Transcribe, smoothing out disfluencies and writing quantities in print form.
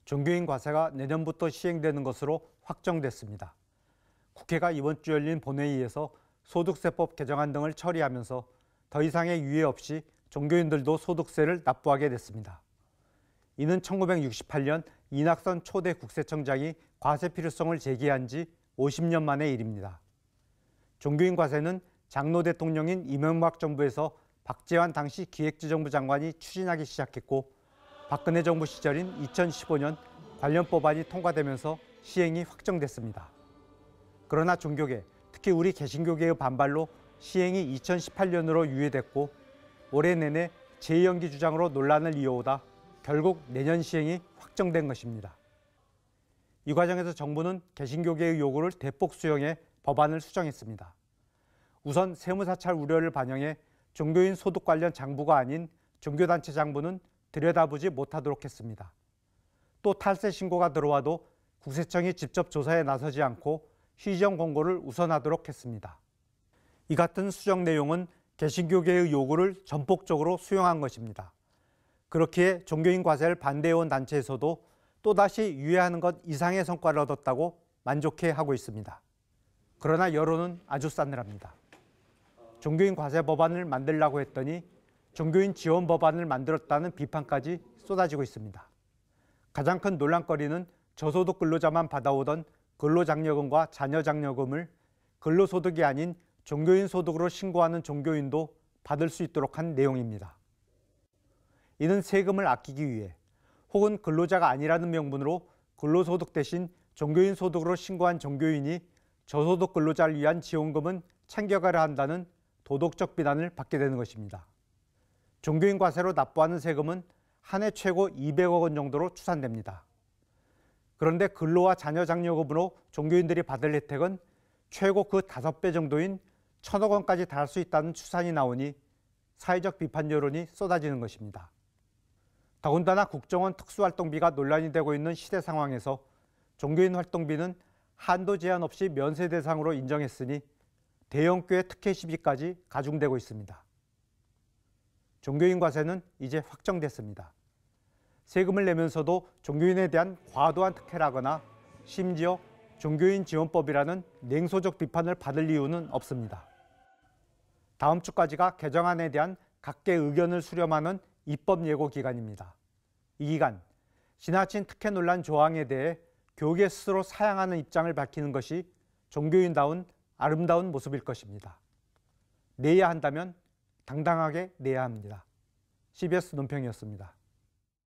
종교인 과세가 내년부터 시행되는 것으로 확정됐습니다. 국회가 이번 주 열린 본회의에서 소득세법 개정안 등을 처리하면서 더 이상의 유예 없이 종교인들도 소득세를 납부하게 됐습니다. 이는 1968년 이낙선 초대 국세청장이 과세 필요성을 제기한 지 50년 만의 일입니다. 종교인 과세는 장로 대통령인 이명박 정부에서 박재환 당시 기획재정부 장관이 추진하기 시작했고, 박근혜 정부 시절인 2015년 관련 법안이 통과되면서 시행이 확정됐습니다. 그러나 종교계, 특히 우리 개신교계의 반발로 시행이 2018년으로 유예됐고, 올해 내내 재연기 주장으로 논란을 이어오다 결국 내년 시행이 확정된 것입니다. 이 과정에서 정부는 개신교계의 요구를 대폭 수용해 법안을 수정했습니다. 우선 세무사찰 우려를 반영해 종교인 소득 관련 장부가 아닌 종교단체 장부는 들여다보지 못하도록 했습니다. 또 탈세 신고가 들어와도 국세청이 직접 조사에 나서지 않고 시정 공고를 우선하도록 했습니다. 이 같은 수정 내용은 개신교계의 요구를 전폭적으로 수용한 것입니다. 그렇기에 종교인 과세를 반대해온 단체에서도 또다시 유예하는 것 이상의 성과를 얻었다고 만족해하고 있습니다. 그러나 여론은 아주 싸늘합니다. 종교인 과세 법안을 만들라고 했더니 종교인 지원 법안을 만들었다는 비판까지 쏟아지고 있습니다. 가장 큰 논란거리는 저소득 근로자만 받아오던 근로장려금과 자녀장려금을 근로소득이 아닌 종교인 소득으로 신고하는 종교인도 받을 수 있도록 한 내용입니다. 이는 세금을 아끼기 위해 혹은 근로자가 아니라는 명분으로 근로소득 대신 종교인 소득으로 신고한 종교인이 저소득 근로자를 위한 지원금은 챙겨가려 한다는 도덕적 비난을 받게 되는 것입니다. 종교인 과세로 납부하는 세금은 한 해 최고 200억 원 정도로 추산됩니다. 그런데 근로와 자녀장려금으로 종교인들이 받을 혜택은 최고 그 5배 정도인 1,000억 원까지 달할 수 있다는 추산이 나오니 사회적 비판 여론이 쏟아지는 것입니다. 더군다나 국정원 특수활동비가 논란이 되고 있는 시대 상황에서 종교인 활동비는 한도 제한 없이 면세 대상으로 인정했으니 대형교회 특혜 시비까지 가중되고 있습니다. 종교인 과세는 이제 확정됐습니다. 세금을 내면서도 종교인에 대한 과도한 특혜라거나 심지어 종교인 지원법이라는 냉소적 비판을 받을 이유는 없습니다. 다음 주까지가 개정안에 대한 각계 의견을 수렴하는 입법 예고 기간입니다. 이 기간, 지나친 특혜 논란 조항에 대해 교계 스스로 사양하는 입장을 밝히는 것이 종교인다운 아름다운 모습일 것입니다. 내야 한다면 당당하게 내야 합니다. CBS 논평이었습니다.